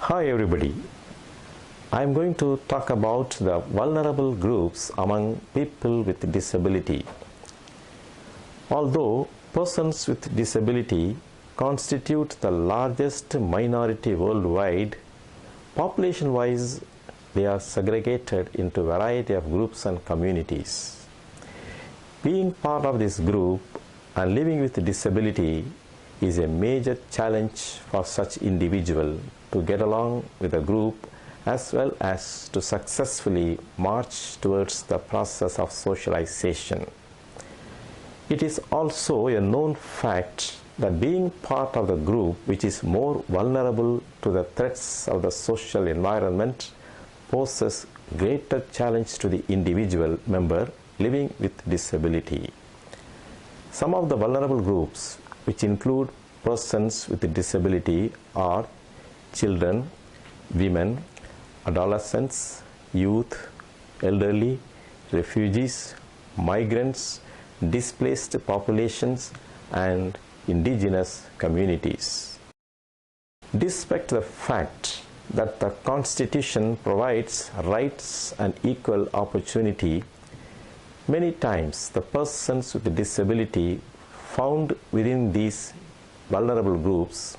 Hi everybody. I am going to talk about the vulnerable groups among people with disability. Although persons with disability constitute the largest minority worldwide, population-wise they are segregated into a variety of groups and communities. Being part of this group and living with disability is a major challenge for such individual to get along with the group as well as to successfully march towards the process of socialization. It is also a known fact that being part of the group which is more vulnerable to the threats of the social environment poses greater challenge to the individual member living with disability. Some of the vulnerable groups which include persons with disability are children, women, adolescents, youth, elderly, refugees, migrants, displaced populations, and indigenous communities. Despite the fact that the Constitution provides rights and equal opportunity, many times the persons with disability found within these vulnerable groups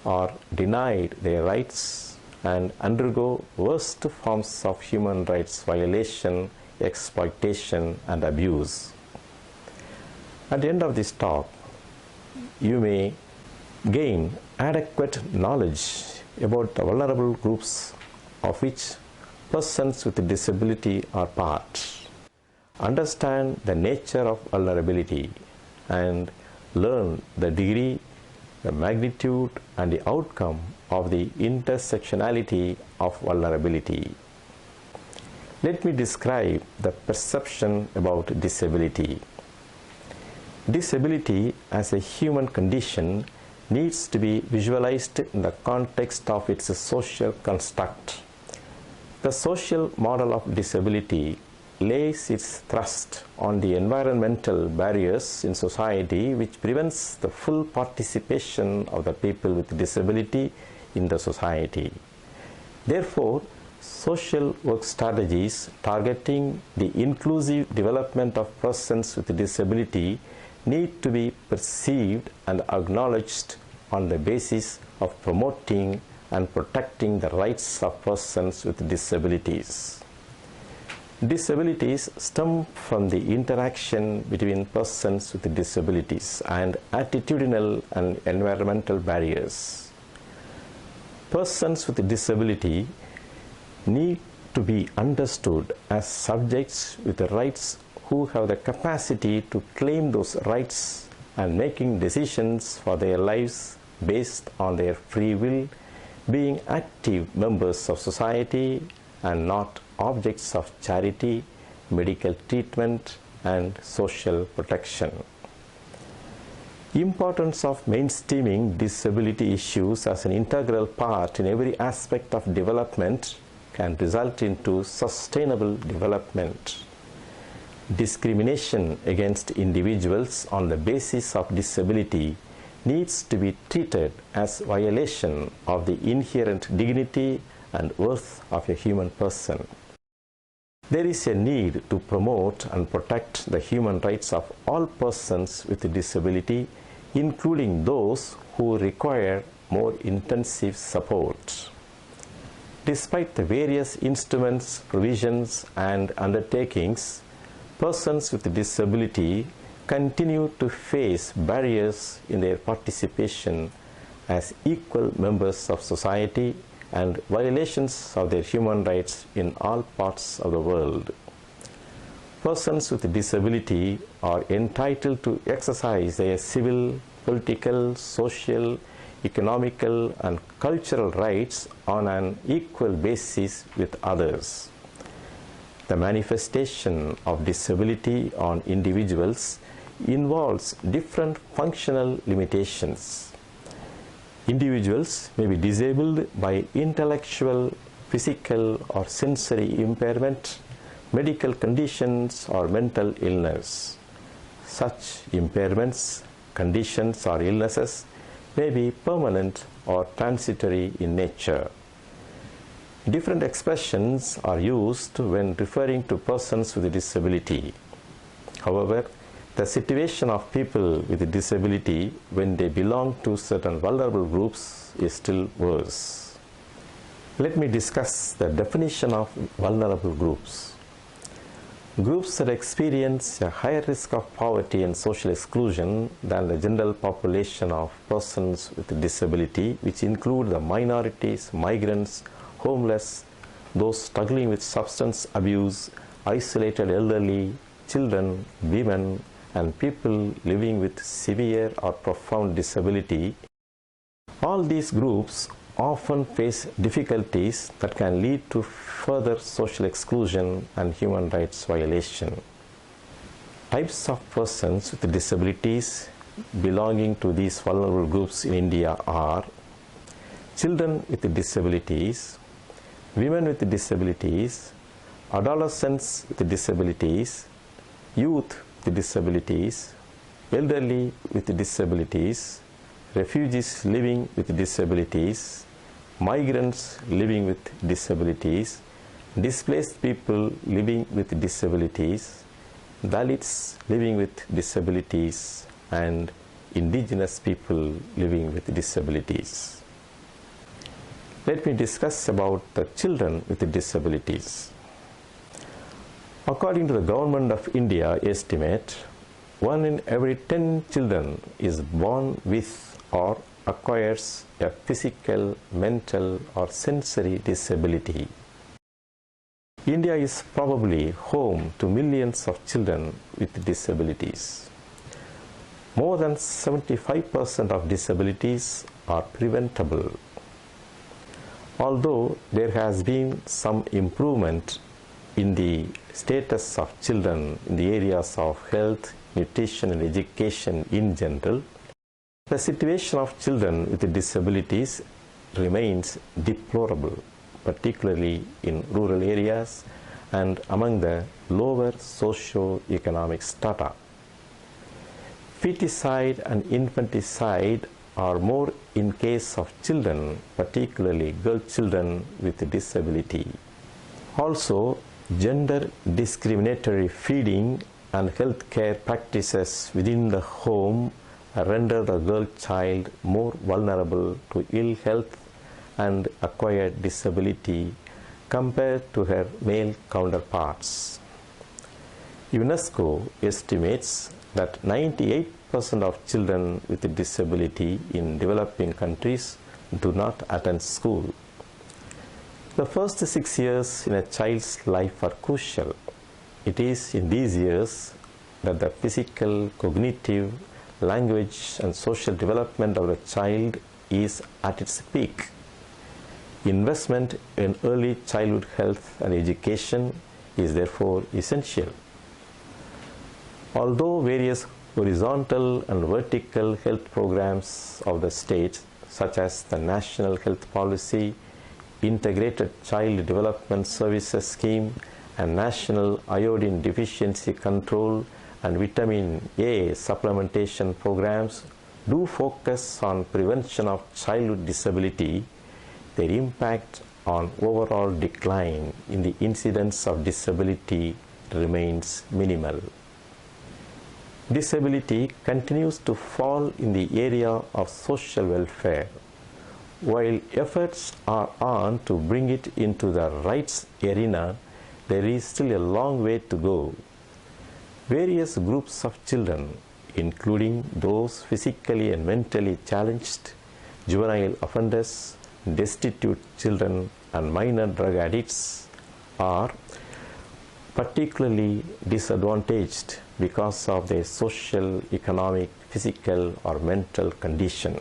are denied their rights and undergo worst forms of human rights violation, exploitation, and abuse. At the end of this talk, you may gain adequate knowledge about the vulnerable groups of which persons with disability are part, understand the nature of vulnerability, and learn the degree, the magnitude, and the outcome of the intersectionality of vulnerability. Let me describe the perception about disability. Disability as a human condition needs to be visualized in the context of its social construct. The social model of disability lays its thrust on the environmental barriers in society which prevents the full participation of the people with disability in the society. Therefore, social work strategies targeting the inclusive development of persons with disability need to be perceived and acknowledged on the basis of promoting and protecting the rights of persons with disabilities. Disabilities stem from the interaction between persons with disabilities and attitudinal and environmental barriers. Persons with disability need to be understood as subjects with the rights who have the capacity to claim those rights and making decisions for their lives based on their free will, being active members of society and not objects of charity, medical treatment, and social protection. Importance of mainstreaming disability issues as an integral part in every aspect of development can result into sustainable development. Discrimination against individuals on the basis of disability needs to be treated as violation of the inherent dignity and worth of a human person. There is a need to promote and protect the human rights of all persons with disability, including those who require more intensive support. Despite the various instruments, provisions, and undertakings, persons with disability continue to face barriers in their participation as equal members of society and violations of their human rights in all parts of the world. Persons with disability are entitled to exercise their civil, political, social, economical, and cultural rights on an equal basis with others. The manifestation of disability on individuals involves different functional limitations. Individuals may be disabled by intellectual, physical, or sensory impairment, medical conditions, or mental illness. Such impairments, conditions, or illnesses may be permanent or transitory in nature. Different expressions are used when referring to persons with a disability. However, the situation of people with a disability when they belong to certain vulnerable groups is still worse. Let me discuss the definition of vulnerable groups. Groups that experience a higher risk of poverty and social exclusion than the general population of persons with a disability, which include the minorities, migrants, homeless, those struggling with substance abuse, isolated elderly, children, women, and people living with severe or profound disability. All these groups often face difficulties that can lead to further social exclusion and human rights violation. Types of persons with disabilities belonging to these vulnerable groups in India are children with disabilities, women with disabilities, adolescents with disabilities, youth with disabilities, elderly with disabilities, refugees living with disabilities, migrants living with disabilities, displaced people living with disabilities, Dalits living with disabilities, and indigenous people living with disabilities. Let me discuss about the children with disabilities. According to the Government of India estimate, 1 in every 10 children is born with or acquires a physical, mental, or sensory disability. India is probably home to millions of children with disabilities. More than 75% of disabilities are preventable. Although there has been some improvement in the status of children in the areas of health, nutrition, and education in general, the situation of children with disabilities remains deplorable, particularly in rural areas and among the lower socio-economic strata. Feticide and infanticide are more in case of children, particularly girl children with disability. Also, gender discriminatory feeding and health care practices within the home render the girl child more vulnerable to ill health and acquired disability compared to her male counterparts. UNESCO estimates that 98% of children with a disability in developing countries do not attend school. The first 6 years in a child's life are crucial. It is in these years that the physical, cognitive, language, and social development of the child is at its peak. Investment in early childhood health and education is therefore essential. Although various horizontal and vertical health programs of the state, such as the National Health Policy, Integrated Child Development Services Scheme, and National Iodine Deficiency Control and Vitamin A supplementation programs, do focus on prevention of childhood disability, their impact on overall decline in the incidence of disability remains minimal. Disability continues to fall in the area of social welfare. While efforts are on to bring it into the rights arena, there is still a long way to go. Various groups of children, including those physically and mentally challenged, juvenile offenders, destitute children, and minor drug addicts, are particularly disadvantaged because of their social, economic, physical, or mental condition.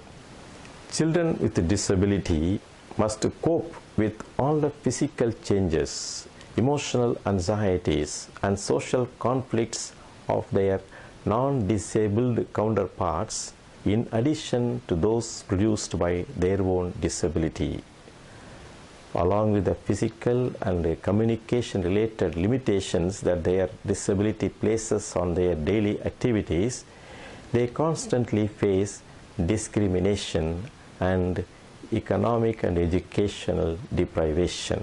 Children with disability must cope with all the physical changes, emotional anxieties, and social conflicts of their non-disabled counterparts, in addition to those produced by their own disability. Along with the physical and communication-related limitations that their disability places on their daily activities, they constantly face discrimination and economic and educational deprivation.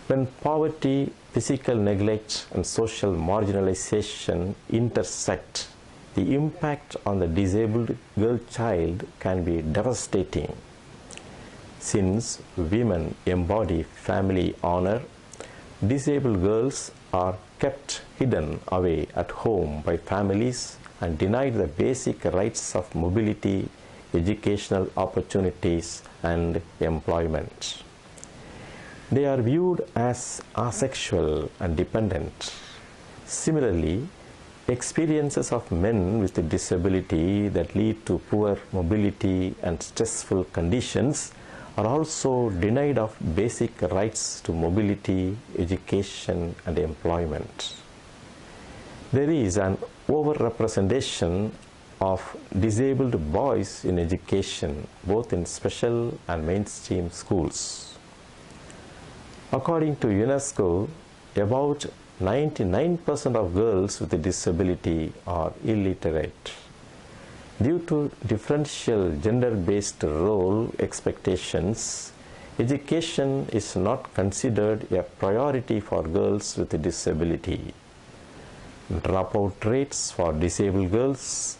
When poverty, physical neglect, and social marginalization intersect, the impact on the disabled girl child can be devastating. Since women embody family honor, disabled girls are kept hidden away at home by families and denied the basic rights of mobility, educational opportunities, and employment. They are viewed as asexual and dependent. Similarly, experiences of men with a disability that lead to poor mobility and stressful conditions are also denied of basic rights to mobility, education, and employment. There is an overrepresentation of disabled boys in education, both in special and mainstream schools. According to UNESCO, about 99% of girls with a disability are illiterate. Due to differential gender-based role expectations, education is not considered a priority for girls with a disability. Dropout rates for disabled girls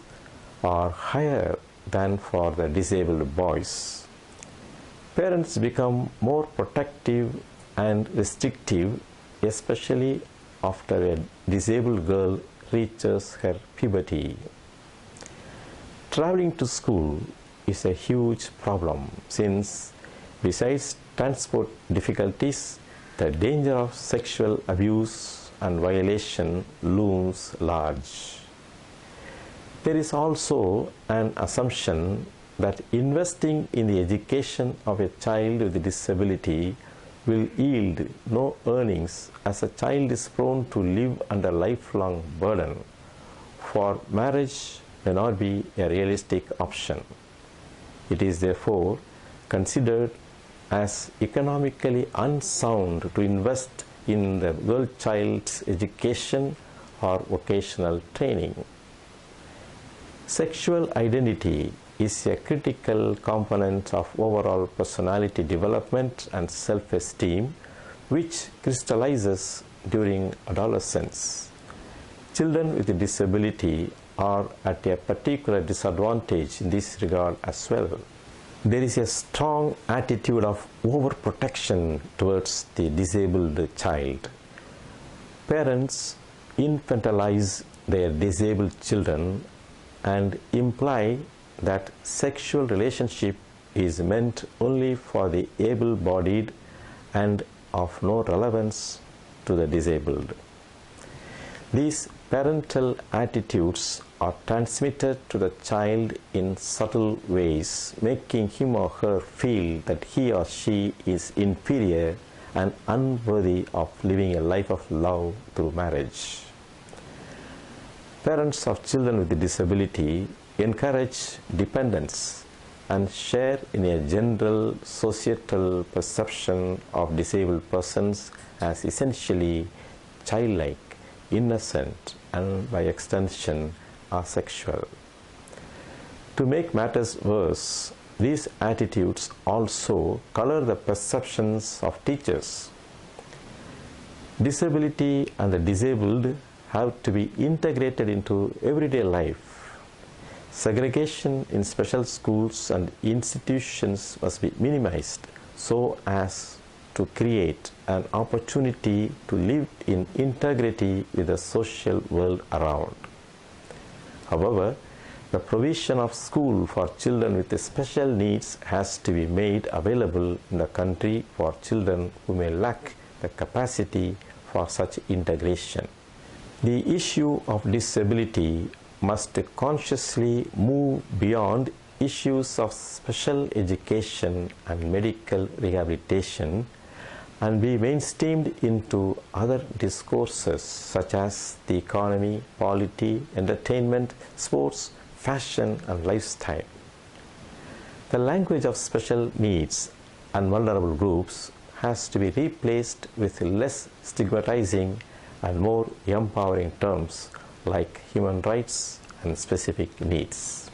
are higher than for the disabled boys. Parents become more protective and restrictive, especially after a disabled girl reaches her puberty. Traveling to school is a huge problem since, besides transport difficulties, the danger of sexual abuse and violation looms large. There is also an assumption that investing in the education of a child with a disability will yield no earnings, as a child is prone to live under lifelong burden. For marriage may not be a realistic option. It is therefore considered as economically unsound to invest in the girl child's education or vocational training. Sexual identity is a critical component of overall personality development and self-esteem, which crystallizes during adolescence. Children with a disability are at a particular disadvantage in this regard as well. There is a strong attitude of overprotection towards the disabled child. Parents infantilize their disabled children and imply that sexual relationship is meant only for the able-bodied and of no relevance to the disabled. These parental attitudes are transmitted to the child in subtle ways, making him or her feel that he or she is inferior and unworthy of living a life of love through marriage. Parents of children with a disability encourage dependence and share in a general societal perception of disabled persons as essentially childlike, innocent, and by extension asexual. To make matters worse, these attitudes also color the perceptions of teachers. Disability and the disabled have to be integrated into everyday life. Segregation in special schools and institutions must be minimized so as to create an opportunity to live in integrity with the social world around. However, the provision of school for children with special needs has to be made available in the country for children who may lack the capacity for such integration. The issue of disability must consciously move beyond issues of special education and medical rehabilitation and be mainstreamed into other discourses such as the economy, polity, entertainment, sports, fashion, and lifestyle. The language of special needs and vulnerable groups has to be replaced with less stigmatizing and more empowering terms like human rights and specific needs.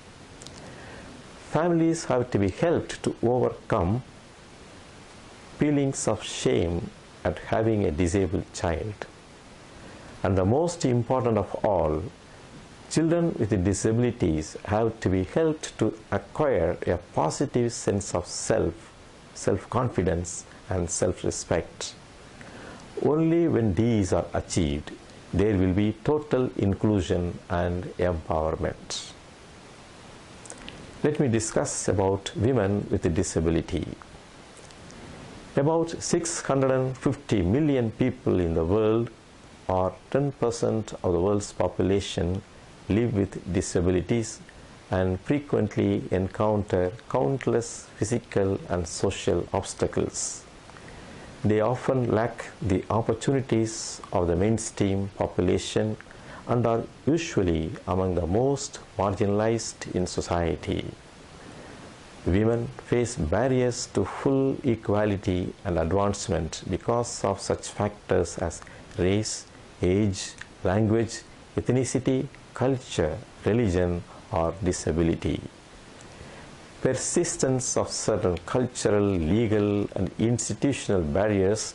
Families have to be helped to overcome feelings of shame at having a disabled child. And the most important of all, children with disabilities have to be helped to acquire a positive sense of self-confidence and self-respect. Only when these are achieved, there will be total inclusion and empowerment. Let me discuss about women with a disability. About 650 million people in the world, or 10% of the world's population, live with disabilities and frequently encounter countless physical and social obstacles. They often lack the opportunities of the mainstream population and are usually among the most marginalized in society. Women face barriers to full equality and advancement because of such factors as race, age, language, ethnicity, culture, religion, or disability. Persistence of certain cultural, legal, and institutional barriers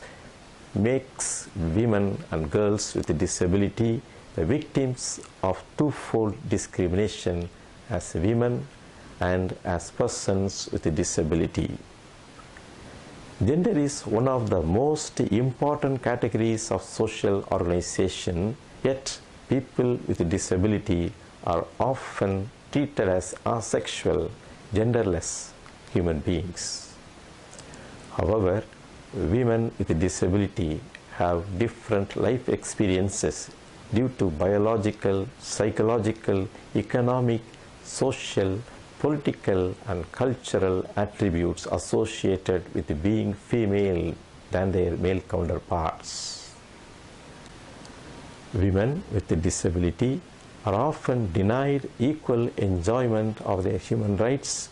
makes women and girls with a disability the victims of twofold discrimination as women and as persons with a disability. Gender is one of the most important categories of social organization, yet people with a disability are often treated as asexual, genderless human beings. However, women with a disability have different life experiences due to biological, psychological, economic, social, political, and cultural attributes associated with being female than their male counterparts. Women with a disability are often denied equal enjoyment of their human rights,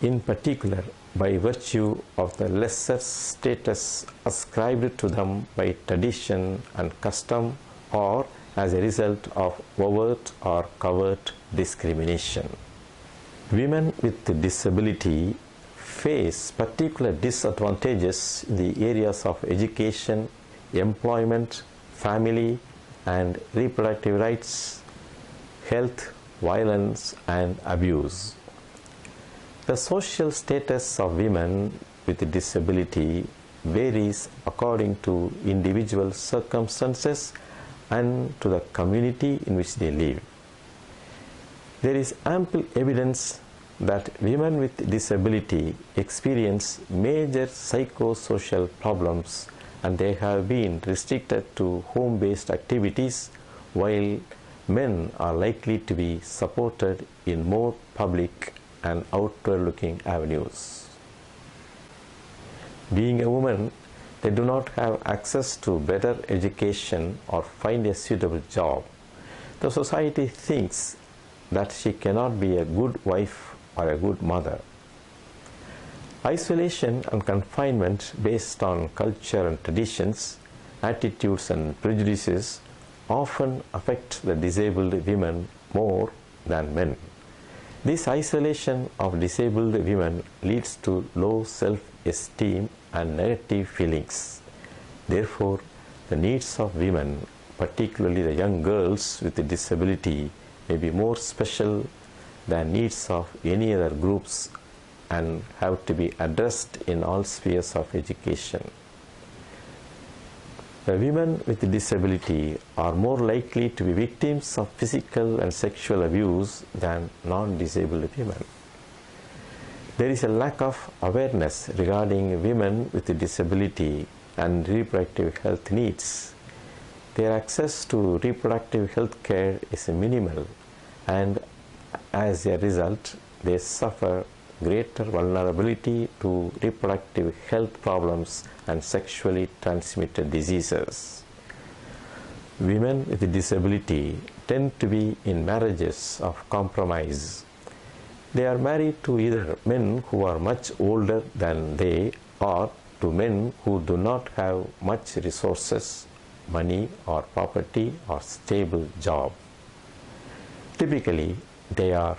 in particular by virtue of the lesser status ascribed to them by tradition and custom, or as a result of overt or covert discrimination. Women with disability face particular disadvantages in the areas of education, employment, family, and reproductive rights, health, violence, and abuse. The social status of women with disability varies according to individual circumstances and to the community in which they live. There is ample evidence that women with disability experience major psychosocial problems, and they have been restricted to home-based activities, while men are likely to be supported in more public and outward-looking avenues. Being a woman, they do not have access to better education or find a suitable job. The society thinks that she cannot be a good wife or a good mother. Isolation and confinement based on culture and traditions, attitudes and prejudices often affect the disabled women more than men. This isolation of disabled women leads to low self-esteem and negative feelings. Therefore, the needs of women, particularly the young girls with a disability, may be more special than needs of any other groups and have to be addressed in all spheres of education. The women with disability are more likely to be victims of physical and sexual abuse than non-disabled women. There is a lack of awareness regarding women with a disability and reproductive health needs. Their access to reproductive health care is minimal, and as a result, they suffer greater vulnerability to reproductive health problems and sexually transmitted diseases. Women with a disability tend to be in marriages of compromise. They are married to either men who are much older than they, or to men who do not have much resources, money or property or stable job. Typically, they are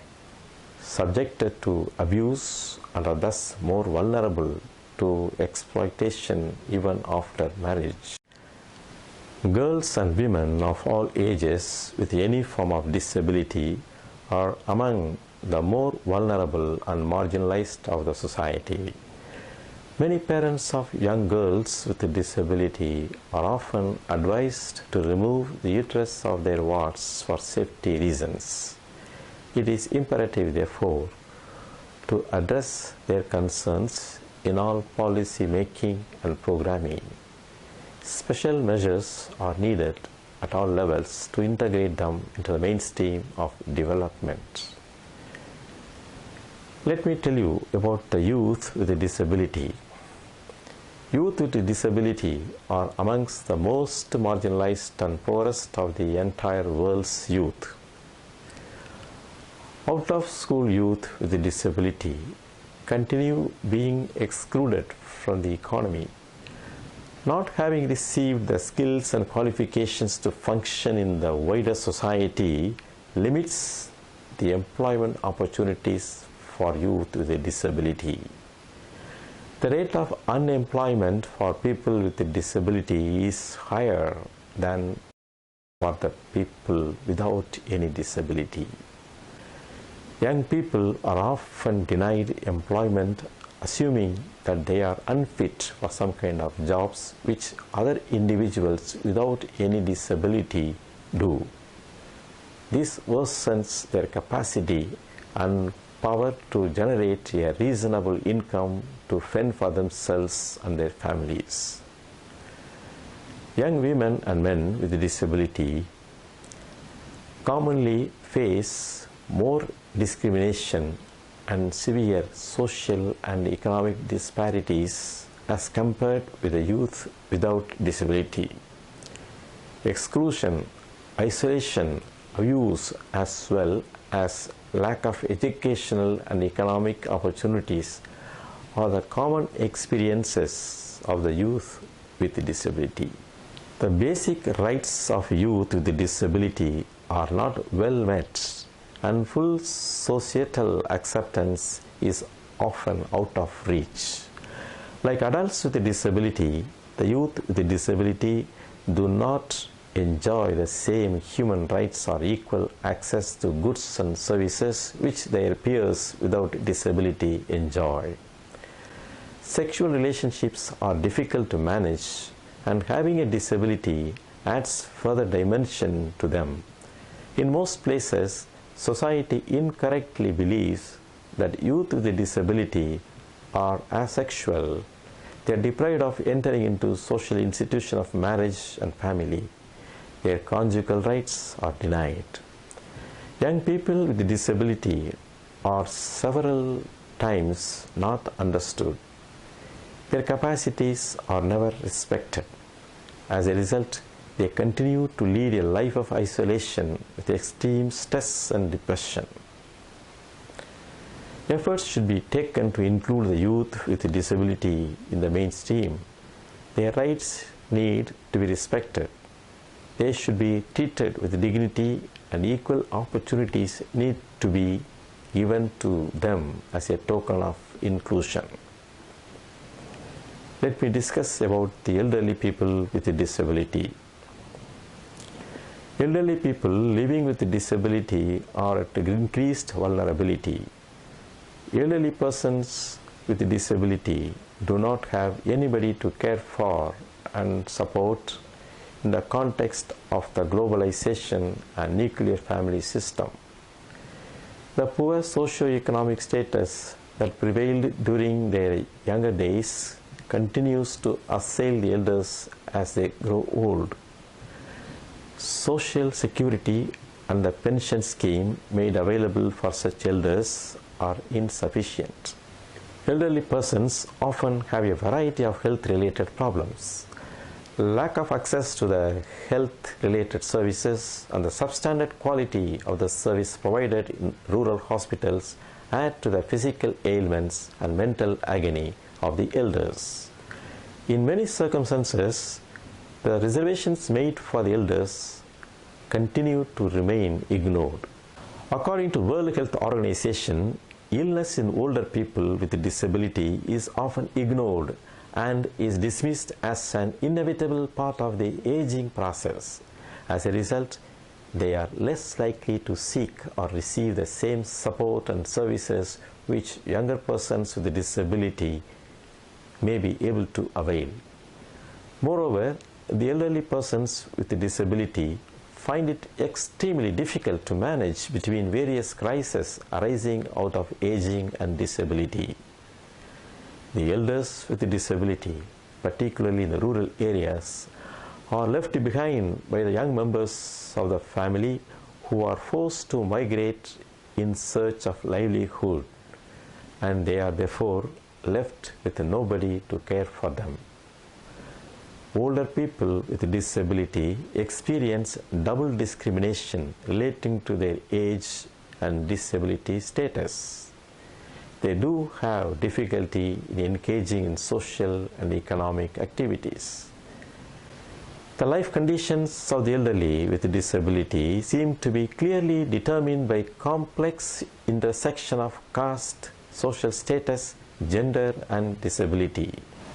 subjected to abuse and are thus more vulnerable to exploitation even after marriage. Girls and women of all ages with any form of disability are among the more vulnerable and marginalized of the society. Many parents of young girls with a disability are often advised to remove the uterus of their warts for safety reasons. It is imperative, therefore, to address their concerns in all policy making and programming. Special measures are needed at all levels to integrate them into the mainstream of development. Let me tell you about the youth with a disability. Youth with a disability are amongst the most marginalized and poorest of the entire world's youth. Out-of-school youth with a disability continue being excluded from the economy. Not having received the skills and qualifications to function in the wider society limits the employment opportunities for youth with a disability. The rate of unemployment for people with a disability is higher than for the people without any disability. Young people are often denied employment, assuming that they are unfit for some kind of jobs which other individuals without any disability do. This worsens their capacity and power to generate a reasonable income to fend for themselves and their families. Young women and men with a disability commonly face more discrimination and severe social and economic disparities as compared with the youth without disability. Exclusion, isolation, abuse, as well as lack of educational and economic opportunities are the common experiences of the youth with disability. The basic rights of youth with disability are not well met, and full societal acceptance is often out of reach. Like adults with a disability, the youth with a disability do not enjoy the same human rights or equal access to goods and services which their peers without disability enjoy. Sexual relationships are difficult to manage, and having a disability adds further dimension to them. In most places, society incorrectly believes that youth with a disability are asexual. They are deprived of entering into social institution of marriage and family. Their conjugal rights are denied. Young people with a disability are several times not understood. Their capacities are never respected. As a result, they continue to lead a life of isolation with extreme stress and depression. Efforts should be taken to include the youth with a disability in the mainstream. Their rights need to be respected. They should be treated with dignity, and equal opportunities need to be given to them as a token of inclusion. Let me discuss about the elderly people with a disability. Elderly people living with a disability are at increased vulnerability. Elderly persons with a disability do not have anybody to care for and support in the context of the globalization and nuclear family system. The poor socio-economic status that prevailed during their younger days continues to assail the elders as they grow old. Social security and the pension scheme made available for such elders are insufficient. Elderly persons often have a variety of health-related problems. Lack of access to the health-related services and the substandard quality of the service provided in rural hospitals add to the physical ailments and mental agony of the elders. In many circumstances, the reservations made for the elders continue to remain ignored. According to World Health Organization, illness in older people with disability is often ignored and is dismissed as an inevitable part of the aging process. As a result, they are less likely to seek or receive the same support and services which younger persons with disability may be able to avail. Moreover, the elderly persons with disability find it extremely difficult to manage between various crises arising out of aging and disability. The elders with disability, particularly in the rural areas, are left behind by the young members of the family who are forced to migrate in search of livelihood, and they are therefore left with nobody to care for them. Older people with disability experience double discrimination relating to their age and disability status. They do have difficulty in engaging in social and economic activities. The life conditions of the elderly with disability seem to be clearly determined by complex intersection of caste, social status, gender, and disability.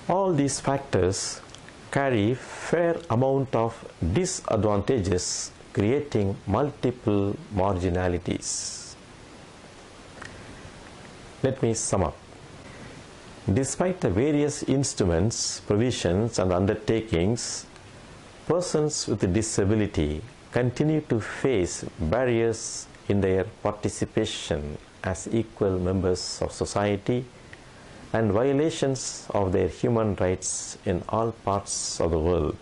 All these factors carry fair amount of disadvantages, creating multiple marginalities. Let me sum up. Despite the various instruments, provisions, and undertakings, persons with disability continue to face barriers in their participation as equal members of society and violations of their human rights in all parts of the world.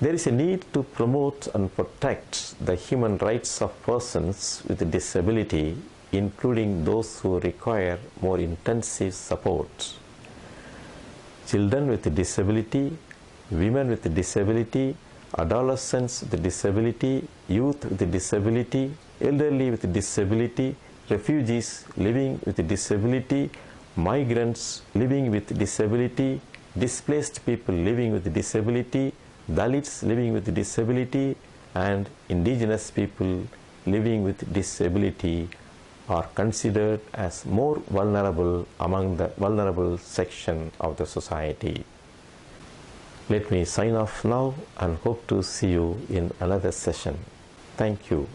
There is a need to promote and protect the human rights of persons with disability, including those who require more intensive support. Children with disability, women with disability, adolescents with disability, youth with disability, elderly with disability, refugees living with disability, migrants living with disability, displaced people living with disability, Dalits living with disability, and indigenous people living with disability are considered as more vulnerable among the vulnerable section of the society. Let me sign off now and hope to see you in another session. Thank you.